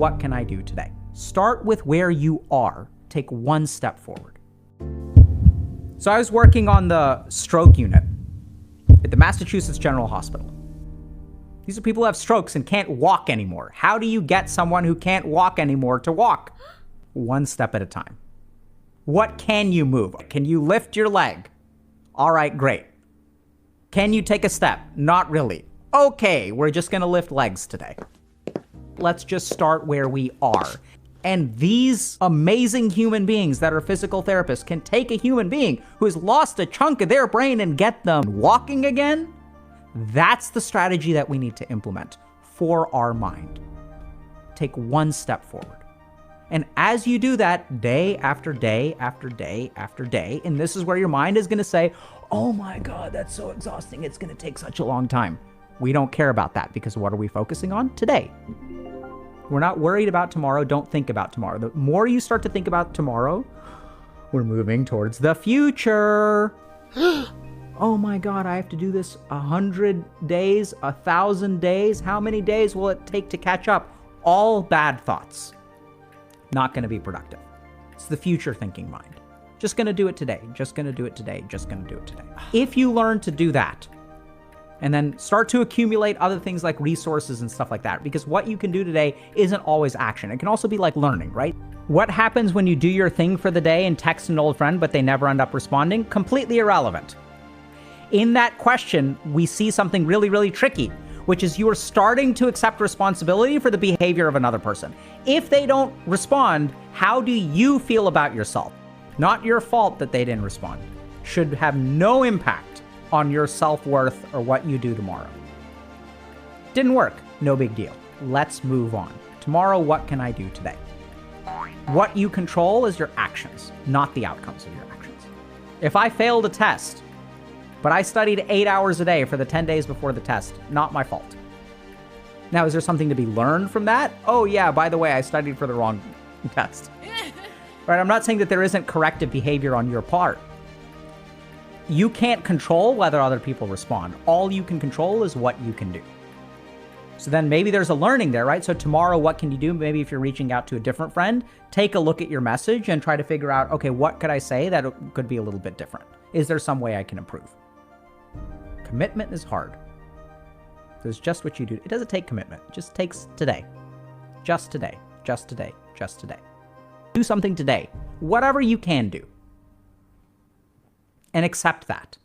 What can I do today? Start with where you are. Take one step forward. So I was working on the stroke unit at the Massachusetts General Hospital. These are people who have strokes and can't walk anymore. How do you get someone who can't walk anymore to walk? One step at a time. What can you move? Can you lift your leg? All right, great. Can you take a step? Not really. Okay, we're just gonna lift legs today. Let's just start where we are. And these amazing human beings that are physical therapists can take a human being who has lost a chunk of their brain and get them walking again. That's the strategy that we need to implement for our mind. Take one step forward. And as you do that day after day after day after day, and this is where your mind is gonna say, oh my God, that's so exhausting. It's gonna take such a long time. We don't care about that because what are we focusing on? Today. We're not worried about tomorrow. Don't think about tomorrow. The more you start to think about tomorrow, we're moving towards the future. Oh my God, I have to do this 100 days, 1,000 days. How many days will it take to catch up? All bad thoughts. Not going to be productive. It's the future thinking mind. Just going to do it today. Just going to do it today. Just going to do it today. If you learn to do that, and then start to accumulate other things like resources and stuff like that, because what you can do today isn't always action. It can also be like learning, right? What happens when you do your thing for the day and text an old friend, but they never end up responding? Completely irrelevant. In that question, we see something really, really tricky, which is you are starting to accept responsibility for the behavior of another person. If they don't respond, how do you feel about yourself? Not your fault that they didn't respond. Should have no impact on your self-worth or what you do tomorrow. Didn't work, no big deal. Let's move on. Tomorrow, what can I do today? What you control is your actions, not the outcomes of your actions. If I failed a test, but I studied 8 hours a day for the 10 days before the test, not my fault. Now, is there something to be learned from that? Oh yeah, by the way, I studied for the wrong test. Right, I'm not saying that there isn't corrective behavior on your part. You can't control whether other people respond. All you can control is what you can do. So then maybe there's a learning there, right? So tomorrow, what can you do? Maybe if you're reaching out to a different friend, take a look at your message and try to figure out, okay, what could I say that could be a little bit different? Is there some way I can improve? Commitment is hard. There's just what you do. It doesn't take commitment. It just takes today. Just today. Just today. Just today. Do something today. Whatever you can do. And accept that.